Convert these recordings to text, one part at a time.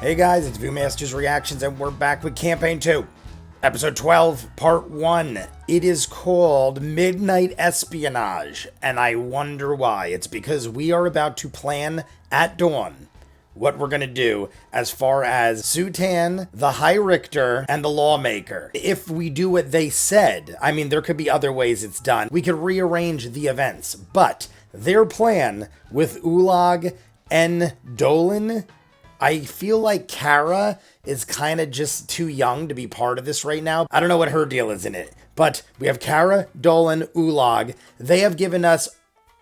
Hey guys, it's ViewMasters Reactions, and we're back with Campaign 2, Episode 12, Part 1. It is called Midnight Espionage, and I wonder why. It's because we are about to plan at dawn what we're going to do as far as Sutan, the High Richter, and the Lawmaker. If we do what they said, I mean, there could be other ways it's done. We could rearrange the events, but their plan with Ulog and Dolan, I feel like Kara is kind of just too young to be part of this right now. I don't know what her deal is in it, but we have Kara, Dolan, Ulog. They have given us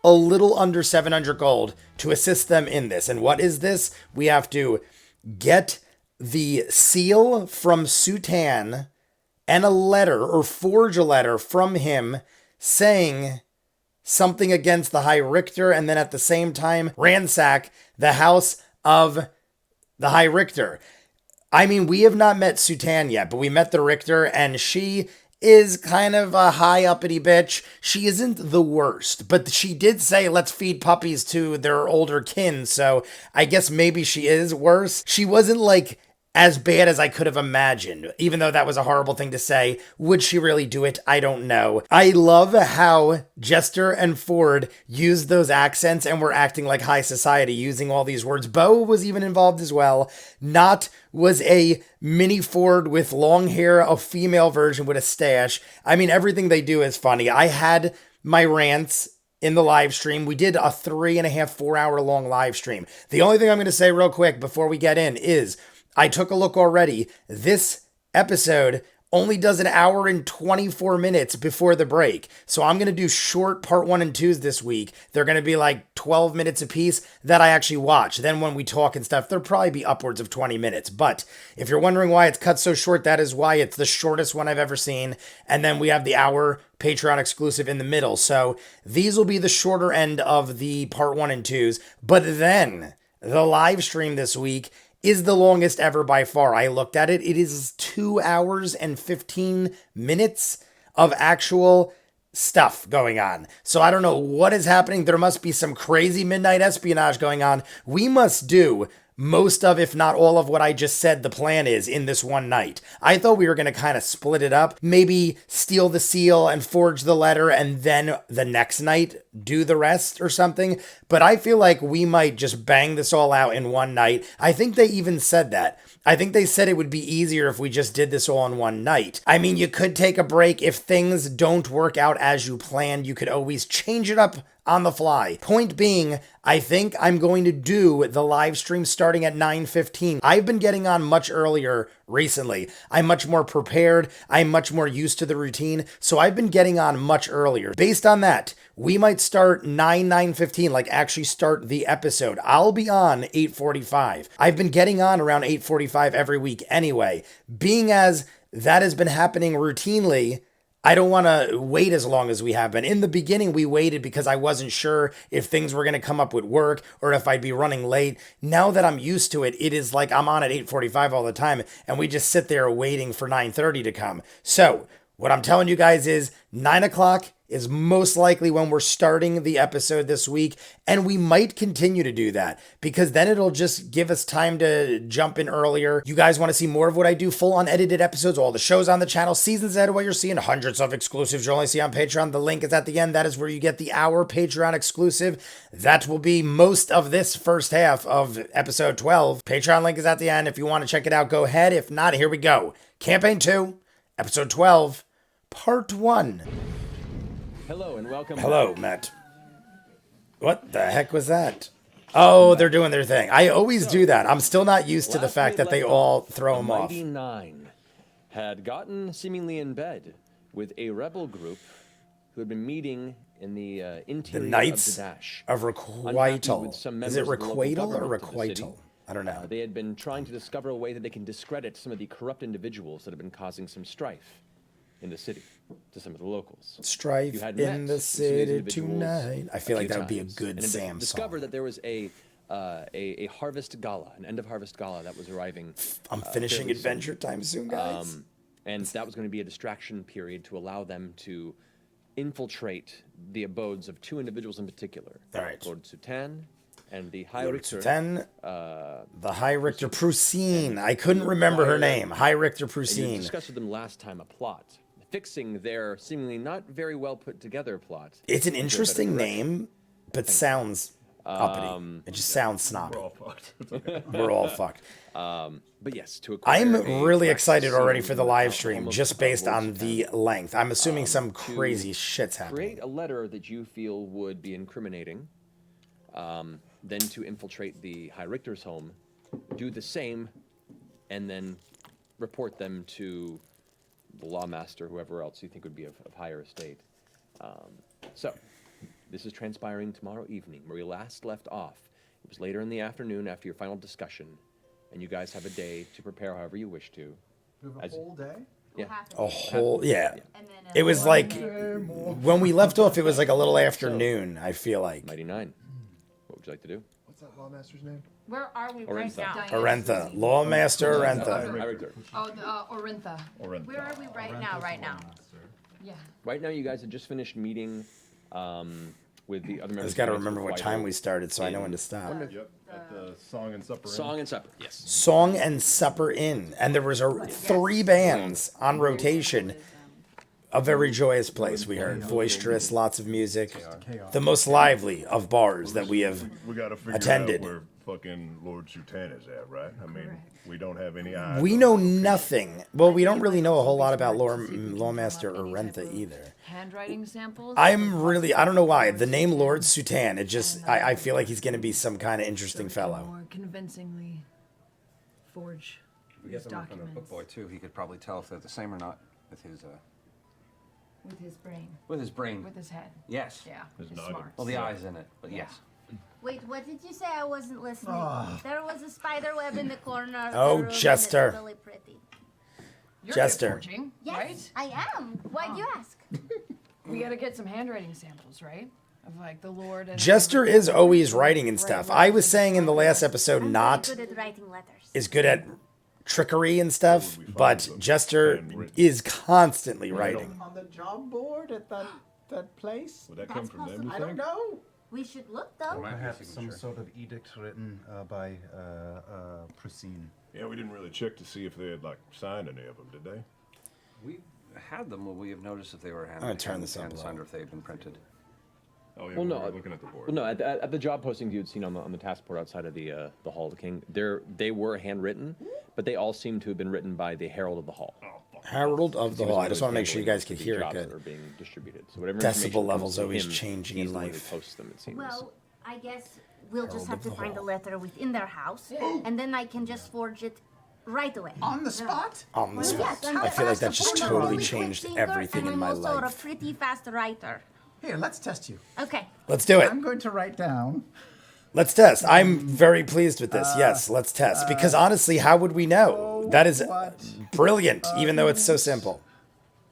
a little under 700 gold to assist them in this. And what is this? We have to get the seal from Sutan and a letter, or forge a letter from him saying something against the High Richter, and then at the same time ransack the house of the High Richter. I mean, we have not met Sutan yet, but we met the Richter, and she is kind of a high uppity bitch. She isn't the worst, but she did say, let's feed puppies to their older kin, so I guess maybe she is worse. She wasn't like as bad as I could have imagined, even though that was a horrible thing to say. Would she really do it? I don't know. I love how Jester and Ford used those accents and were acting like high society, using all these words. Bo was even involved as well. Not was a mini Ford with long hair, a female version with a stash. I mean, everything they do is funny. I had my rants in the live stream. We did a 3.5, 4 hour long live stream. The only thing I'm going to say real quick before we get in is I took a look already. This episode only does an hour and 24 minutes before the break. So I'm going to do short part 1 and 2s this week. They're going to be like 12 minutes a piece that I actually watch. Then when we talk and stuff, there'll probably be upwards of 20 minutes. But if you're wondering why it's cut so short, that is why. It's the shortest one I've ever seen. And then we have the hour Patreon exclusive in the middle. So these will be the shorter end of the part 1 and 2s. But then the live stream this week is the longest ever by far. I looked at it. It is 2 hours and 15 minutes of actual stuff going on. So I don't know what is happening. There must be some crazy midnight espionage going on. We must do most of, if not all of what I just said the plan is in this one night. I thought we were going to kind of split it up, maybe steal the seal and forge the letter, and then the next night do the rest or something. But I feel like we might just bang this all out in one night. I think they even said that. I think they said it would be easier if we just did this all in one night. I mean, you could take a break. If things don't work out as you planned, you could always change it up on the fly. Point being, I think I'm going to do the live stream starting at 9:15. I've been getting on much earlier recently. I'm much more prepared. I'm much more used to the routine. So I've been getting on much earlier. Based on that, we might start 9:15, like actually start the episode. I'll be on 8:45. I've been getting on around 8:45 every week anyway. Being as that has been happening routinely, I don't want to wait as long as we have been. In the beginning, we waited because I wasn't sure if things were going to come up with work or if I'd be running late. Now that I'm used to it, it is like I'm on at 8:45 all the time, and we just sit there waiting for 9:30 to come. So what I'm telling you guys is 9 o'clock is most likely when we're starting the episode this week, and we might continue to do that because then it'll just give us time to jump in earlier. You guys want to see more of what I do, full unedited episodes, all the shows on the channel, seasons ahead of what you're seeing, hundreds of exclusives you'll only see on Patreon. The link is at the end. That is where you get the hour Patreon exclusive. That will be most of this first half of episode 12. Patreon link is at the end. If you want to check it out, go ahead. If not, here we go. Campaign 2, episode 12, part 1. Hello and welcome. Hello, Matt. What the heck was that? Oh, they're doing their thing. I always do that. I'm still not used to the fact that they all throw them off. Nein had gotten seemingly in bed with a rebel group who had been meeting in the interior Knights of the Dash. of Requital. Is it Requital or Requital? I don't know. They had been trying to discover a way that they can discredit some of the corrupt individuals that have been causing some strife in the city to some of the locals. Strife in the city tonight. I feel like that would be a good Sam song. Discovered that there was a harvest gala, an end of harvest gala that was arriving. I'm finishing Adventure Time soon, guys. And that was going to be a distraction period to allow them to infiltrate the abodes of two individuals in particular. All right. Lord Sutan and the High Lord Richter. Sutan, the High Richter Prussine. I couldn't remember her name. High Richter And you Prussine. discussed with them last time a plot, fixing their seemingly not very well put together plot. It's an into a better interesting direction. name, but sounds uppity. It just sounds snobby. We're all fucked. It's okay. We're all fucked. But yes, to acquire I'm a really Rex excited already scene for the live out stream, almost just above based Lord on the Sutan, length. I'm assuming some to crazy shit's happening. create a letter that you feel would be incriminating, then to infiltrate the High Richter's home, do the same, and then report them to the lawmaster, whoever else you think would be of higher estate. So, this is transpiring tomorrow evening, where we last left off. It was later in the afternoon after your final discussion, and you guys have a day to prepare however you wish to. We have a As- whole day? Yeah. A whole, yeah. And then It was like, when we left off, it was like a little afternoon, I feel like. Mighty Nine. What would you like to do? What's that lawmaster's name? where are we right Orentha. now? Arentha, Lawmaster Arentha. High Richter. Oh, the Orintha. Orentha. Where are we right now? Right now. Yeah. Right now, you guys had just finished meeting with the other I members. just gotta of the remember what Knights of time White we started so I know when to in- stop. Yep, at the Song and Supper Inn. Song and Supper. Yes. Song and Supper Inn. And there was three bands on rotation. A very joyous place, we heard. Boisterous, lots of music. The most lively of bars that we have. We gotta figure attended. out where fucking Lord Sutan is at, right? I mean, we don't have any eyes. We on know him. nothing. Well, we don't really know a whole lot about Lawmaster Arentha either. Handwriting samples. I don't know why. The name Lord Sutan, it just, I feel like he's going to be some kind of interesting fellow. More convincingly forge We these get them up in a book documents boy too. He could probably tell if they're the same or not with his with his brain, brain. with his head. Yes. Yeah, His he's noggin. smart. Well, the eyes in it, but yes. Wait, what did you say? I wasn't listening. There was a spider web in the corner of Oh, the room. Jester. And it's really pretty. You're Jester. good at forging, Yes, right? I am. Why'd you ask? We gotta get some handwriting samples, right? Of like the Lord and Jester is always writing and stuff. I was saying in the last episode, I'm not very good at writing letters. is good at trickery and stuff, but Jester is constantly writing. On the job board at that place? Would that come That's from them, you possible. I don't think? know. We should look though. Perhaps some sort of edict written by Prussine. Yeah, we didn't really check to see if they had, like, signed any of them, did they? We had them. Will we have noticed if they were hand, gonna turn this hand up signed low. or if they had been printed? Oh, yeah, Well, we no. were looking at the board. Well, no. At the job postings you'd seen on the task board outside of the Hall of the King, they were handwritten, but they all seem to have been written by the Herald of the Hall. Oh, fuck. Herald of the He was Hall. I just want to handling make sure you guys could the hear it jobs good. that are being distributed. So whatever Decibel information comes levels to always him, changing he's in the one who life. posts them, it seems. Well, I guess we'll just have of to the find a Hall. letter within their house, and then I can just forge it right away. On the spot? On the spot. Yes, I'm I feel like that just I'm a totally really quick changed thinker, everything and in my I'm also life. a pretty fast writer. Here, let's test you. Okay. Let's do it. I'm going to write down. Let's test. I'm very pleased with this. Yes, let's test. Because honestly, how would we know? That is what brilliant, even though it's so simple.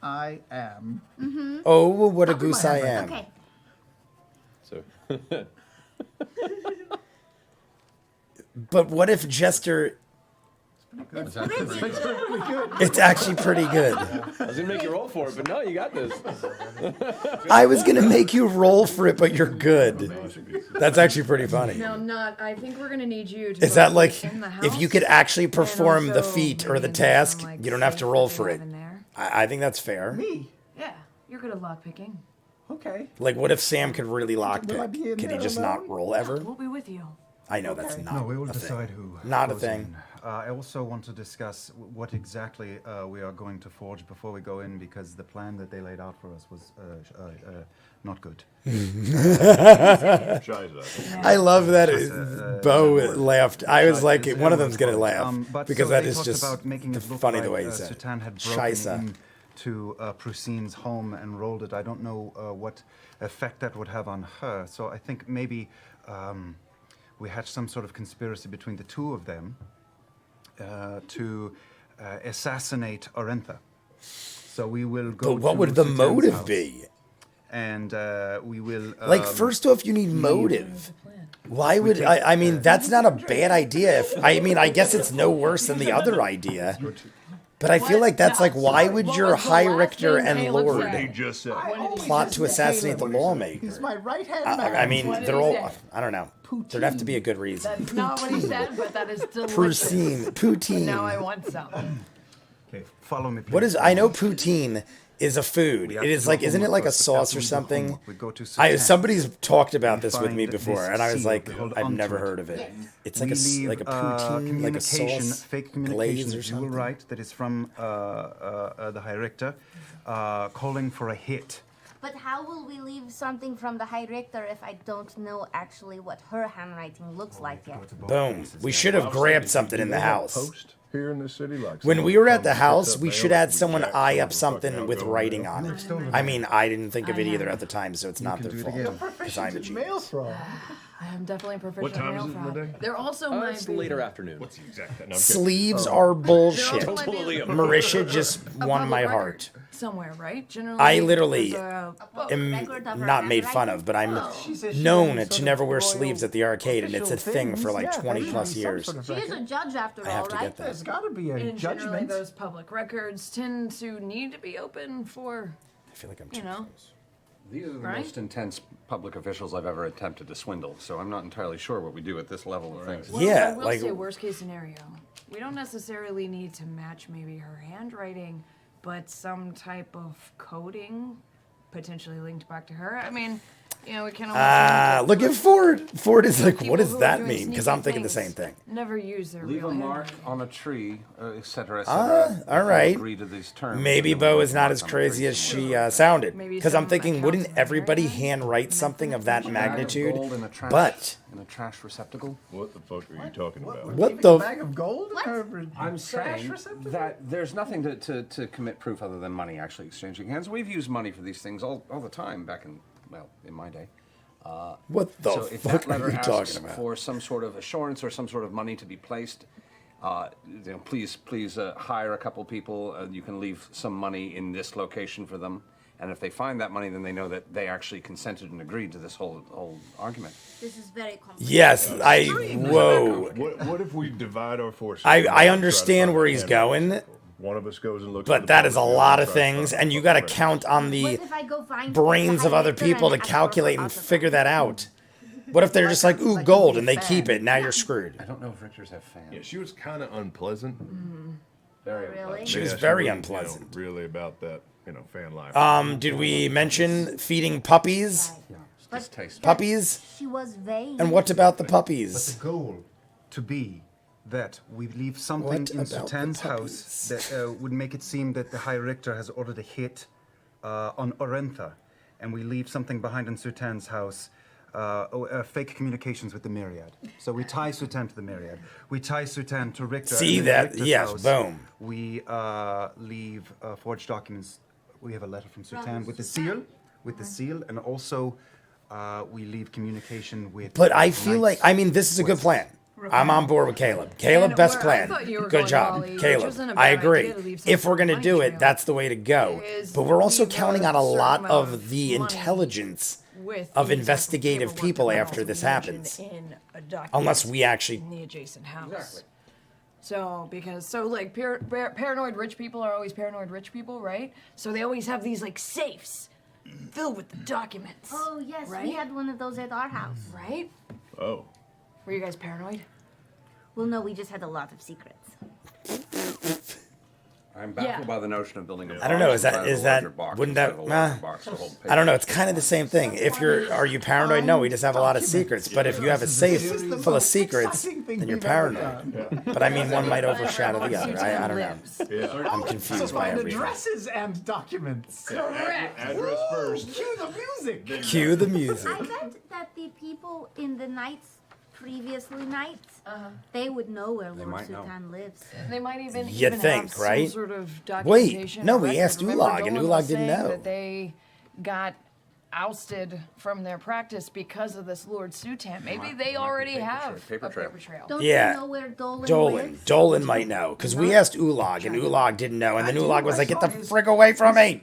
I am. Oh, what a I'll do goose my I handwriting. am. Okay. So But what if Jester... It's pretty. It's actually pretty good. I was gonna make you roll for it, but no, you got this. I was going to make you roll for it, but you're good. That's actually pretty funny. No, not. I think we're gonna need you to. Is that both like, in the if you house could actually and perform the also feat or maybe the in some, task, like, you don't have to safe roll that for they it. have in there? I think that's fair. Me. Yeah, you're good at lock picking. Okay. Like, what if Sam could really Will I lockpick? be in Can he there just alone? not roll ever? We'll be with you. I know that's not No, we will a decide thing. who. Not a goes thing. in. I also want to discuss what exactly we are going to forge before we go in, because the plan that they laid out for us was not good. Shiza. I love that Bo laughed. I was like, It's one of everyone's them's going to fault. laugh. But Because so that they is talked just about making it look funny like, the way he said it. Sutan had broken Scheisse. into Prussine's home and rolled it. I don't know what effect that would have on her. So I think maybe we had some sort of conspiracy between the two of them to assassinate Orentha. So we will go. But what to would the Sutan's motive house, be? And we will. Like, first off, you need motive. Why would I mean, that's not a bad idea. If I mean, I guess it's no worse than the other idea. But I feel like that's like, why would your High Richter and Caleb Lord say? He just said. plot to assassinate the lawmaker? He's my right-hand man. I mean, What did they're he all. say? I don't know. There'd have to be a good reason. That's not what he said, but that is delicious. Poutine. Now I want some. Okay, follow me, please. What is? I know poutine is a food. We It have is to like, go isn't it home like a first, but sauce after or we go something? home, we go to Sultan. Somebody's talked about We this with find me that before, this and I was seal, like, we hold I've onto never it. heard of it. It's like We like a leave, poutine, like a communication, sauce, fake glaze communications, or as you will something. write, that is from the High Richter, calling for a hit. But how will we leave something from the High Richter if I don't know actually what her handwriting looks like yet? Boom. We should have grabbed something in the house. Post here in the city, like When someone we were at comes the and picks house, up we mail should that had we someone jacked eye some up motherfucker something out with going writing mail. on it. I mean, I didn't think of it either at the time, so it's not their do it fault. again. Because I'm a Proficient in genius. mail fraud. I am definitely a proficient What time mail is it in the fraud. day? They're also my It's later afternoon. What's the exact? No, I'm kidding. Sleeves are bullshit. They're also my Totally. Marisha just a won public my record heart. somewhere, right? Generally, I literally there's a- am Record of her not made fun handwriting? of, but I'm She says she known has to sort never of wear royal sleeves at the arcade, and it's a official thing for like things. Yeah, 20 there plus should be some years. sort of She is a record. judge after I have all, to right? get that. There's got to be a and generally judgment. those public records tend to need to be open for, I feel like I'm you too know. close. These are the Right? most intense public officials I've ever attempted to swindle, so I'm not entirely sure what we do at this level of things. Well, Yeah, I will like- say worst case scenario. We don't necessarily need to match maybe her handwriting, but some type of coding potentially linked back to her. I mean, you know, we can almost Look at Ford. Ford is like, People what does who are that doing mean? Because sneaky I'm thinking the things same thing. Never use their Leave real a mark handwriting. on a tree, etc., Ah, etc. all right. Agree to these terms. Maybe and then Bo we is not mark as on a crazy tree as somewhere. she sounded. Maybe Because I'm some thinking, wouldn't accounts in everybody America? handwrite something of that Bag of magnitude? gold in a trash- But in a trash receptacle. What the fuck are you talking about? what Leaving the? a bag of gold? I'm Trash saying receptacle? that there's nothing to commit proof other than money actually exchanging hands. We've used money for these things all the time back in, well, in my day. What the So if fuck that letter are you asks talking about? for some sort of assurance or some sort of money to be placed, you know, please hire a couple people. You can leave some money in this location for them. And if they find that money, then they know that they actually consented and agreed to this whole argument. This is very complicated. Yes, whoa. What if we divide our forces? I and try to understand find where a he's handwriting going, circle? One of us goes and looks. but that is a lot of things, and you got to count on What the if I go find brains the of High other Richter people to and ask for calculate her and autograph? figure that out. What if they're just like, ooh, gold, and they keep it? Now you're screwed. I don't know if Richters have fans. Yeah, she was kind of unpleasant. Very Really? unpleasant. She was Yeah, very wasn't, unpleasant. really about that, fan life. Did we mention feeding puppies? But Distasteful. Puppies? she was vague. And what about the But puppies? the goal to be that we leave something What in about the Sultan's house puppies? that would make it seem that the High Richter has ordered a hit on Orentha, and we leave something behind in Sultan's house. Fake communications with the Myriad. So we tie Sultan to the Myriad. We tie Sultan to Richter. See and then that? Richter's Yes, house, boom. We leave forged documents. We have a letter from Sultan with the seal, and also we leave communication with. But I feel like, knights. this is a good plan. I'm on board with Caleb. Caleb, And best where I plan. thought you were Good going, job. Wally, which Caleb, isn't a I bad agree. idea to leave some If we're sort of going to money do it, trail, that's the way to go. is But we're also leave counting a on a certain lot amount of of the money intelligence with of the exact investigative paperwork people that might after also this be mentioned happens. in a document Unless we actually. in the adjacent house. Exactly. So like paranoid rich people are always paranoid rich people, right? So they always have these like safes filled with the documents. Oh yes, we Right? had one of those at our house. Right? Oh. Were you guys paranoid? Well, no, we just had a lot of secrets. I'm baffled Yeah. by the notion of building a box. I don't know, inside of a larger box wouldn't instead that- of a larger nah. box to hold I don't know. It's papers. kind of the same thing. Are you paranoid? No, we just have a lot of secrets. But if you have a safe This is the full of most secrets, exciting thing then you're we've ever paranoid. But one might overshadow the other. I don't know. Yeah. I'm So confused by find everything. addresses and documents. Correct. Address first. Cue the music. Cue the music. I bet that the people in the previously nights, they would know where Lord might know. Sultan lives. They might even You even think, have right? some sort of Wait, documentation. no, or we record. asked Remember Ulog, and Dolan Ulog was didn't saying know. that they got ousted from their practice because of this Lord Sultan. Maybe they already have paper a trail. paper trail. Don't Yeah. you know where Dolan lives? Dolan might know. Because we asked Ulog, and Ulog didn't know. And then Ulog was like, get the frick away from me.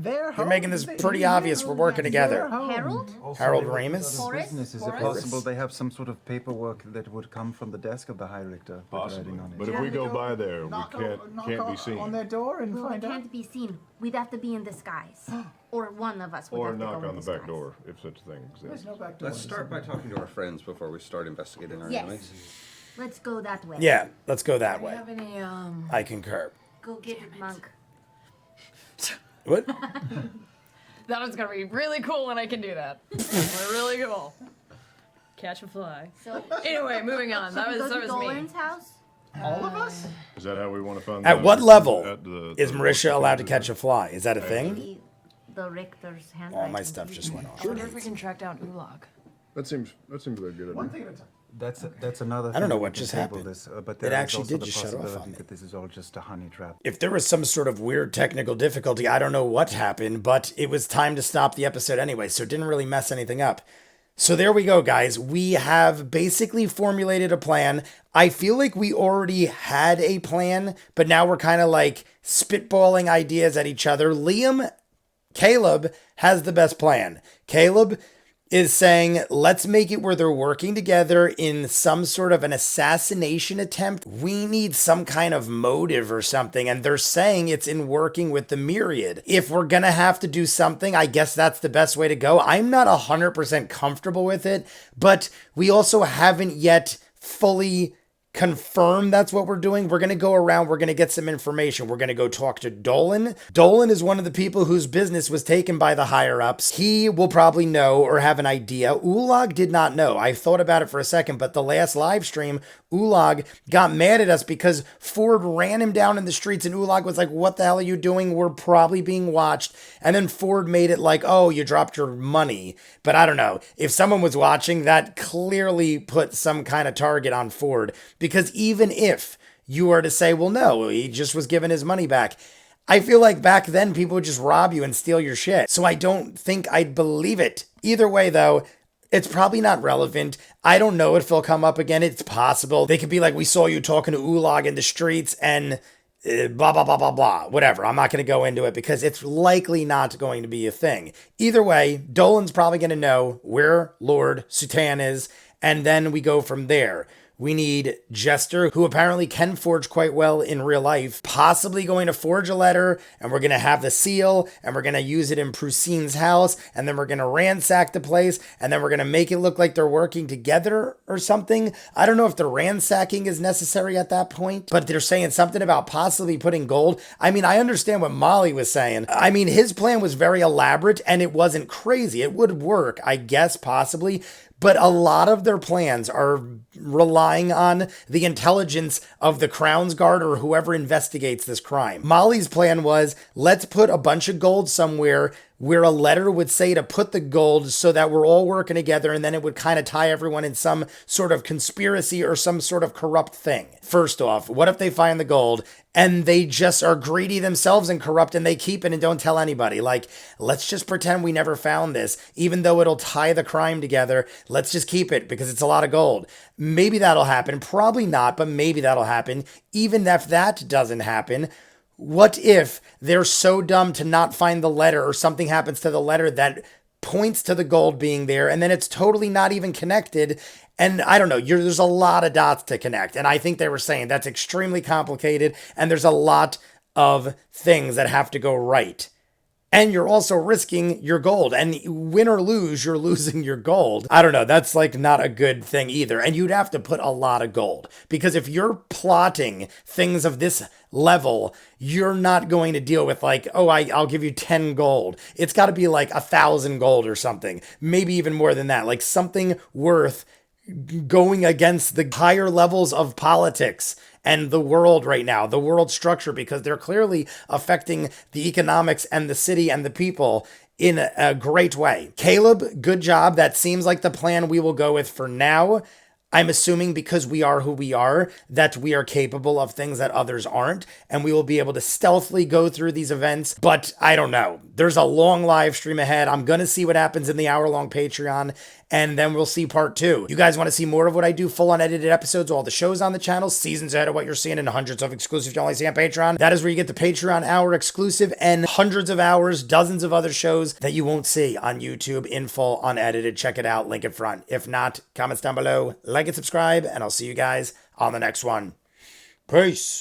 You're making this pretty obvious. We're working together. Harold? Harold Ramis? Forrest? Business. Is it Forrest? possible they have some sort of paperwork that would come from the desk of the High Richter? with Possibly. writing on it? But if we go by there, we knock can't be seen. on their door and Well, we find out. can't be seen. We'd have to be in disguise. Or one of us would Or have to knock go on in the back disguise. door, if such a thing There's exists. no back door. Let's start by talking to our friends before we start investigating our Yes. enemies. Let's go that way. Yeah, let's go that Do you way. have any I concur. Go get it, monk. What? That was gonna be really cool when I can do that. Really cool. Catch a fly. So, Anyway, moving on. That should we was go that to was me. Dolan's house? All of us? Is that how we want to find At out? what level At the- is the- Marisha allowed to catch a fly? Is that a thing? Maybe the Richter's handwriting. All my stuff just went off. I wonder if we can track down Ulog. That seems like a good One idea. thing at a time. That's another. I don't know thing what we can just table happened. This, but It there is actually also did the just shut off on possibility me. that this is all just a honey trap. If there was some sort of weird technical difficulty, I don't know what happened, but it was time to stop the episode anyway, so it didn't really mess anything up. So there we go, guys. We have basically formulated a plan. I feel like we already had a plan, but now we're kind of like spitballing ideas at each other. Caleb has the best plan. Caleb is saying, let's make it where they're working together in some sort of an assassination attempt. We need some kind of motive or something. And they're saying it's in working with the Myriad. If we're going to have to do something, I guess that's the best way to go. I'm not 100% comfortable with it, but we also haven't yet fully confirm that's what we're doing. We're going to go around. We're going to get some information. We're going to go talk to Dolan. Dolan is one of the people whose business was taken by the higher ups. He will probably know or have an idea. Ulog did not know. I thought about it for a second, but the last live stream, Ulog got mad at us because Ford ran him down in the streets and Ulog was like, what the hell are you doing? We're probably being watched. And then Ford made it like, oh, you dropped your money. But I don't know. If someone was watching, that clearly put some kind of target on Ford. Because even if you are to say, well, no, he just was given his money back, I feel like back then people would just rob you and steal your shit. So I don't think I'd believe it. Either way, though, it's probably not relevant. I don't know if they'll come up again. It's possible. They could be like, we saw you talking to Ulog in the streets and blah, blah, blah, blah, blah. Whatever. I'm not going to go into it because it's likely not going to be a thing. Either way, Dolan's probably going to know where Lord Sutan is, and then we go from there. We need Jester, who apparently can forge quite well in real life, possibly going to forge a letter, and we're going to have the seal, and we're going to use it in Prusine's house, and then we're going to ransack the place, and then we're going to make it look like they're working together or something. I don't know if the ransacking is necessary at that point, but they're saying something about possibly putting gold. I mean, I understand what Molly was saying. I mean, his plan was very elaborate, and it wasn't crazy. It would work, I guess, possibly. But a lot of their plans are relying on the intelligence of the Crown's Guard or whoever investigates this crime. Molly's plan was, let's put a bunch of gold somewhere where a letter would say to put the gold so that we're all working together, and then it would kind of tie everyone in some sort of conspiracy or some sort of corrupt thing. First off, what if they find the gold and they just are greedy themselves and corrupt and they keep it and don't tell anybody? Like, let's just pretend we never found this, even though it'll tie the crime together. Let's just keep it because it's a lot of gold. Maybe that'll happen. Probably not, but maybe that'll happen. Even if that doesn't happen, what if they're so dumb to not find the letter or something happens to the letter that points to the gold being there and then it's totally not even connected? And I don't know, there's a lot of dots to connect. And I think they were saying that's extremely complicated and there's a lot of things that have to go right. And you're also risking your gold. And win or lose, you're losing your gold. I don't know. That's like not a good thing either. And you'd have to put a lot of gold. Because if you're plotting things of this level, you're not going to deal with like, oh, I'll give you 10 gold. It's got to be like 1,000 gold or something. Maybe even more than that. Like something worth going against the higher levels of politics and the world right now, the world structure, because they're clearly affecting the economics and the city and the people in a great way. Caleb, good job. That seems like the plan we will go with for now. I'm assuming because we are who we are, that we are capable of things that others aren't, and we will be able to stealthily go through these events. But I don't know. There's a long live stream ahead. I'm going to see what happens in the hour-long Patreon, and then we'll see part 2. You guys want to see more of what I do, full unedited episodes, all the shows on the channel, seasons ahead of what you're seeing, and hundreds of exclusive you only see on Patreon. That is where you get the Patreon hour exclusive and hundreds of hours, dozens of other shows that you won't see on YouTube in full unedited. Check it out, link in front. If not, comments down below, like and subscribe, and I'll see you guys on the next one. Peace.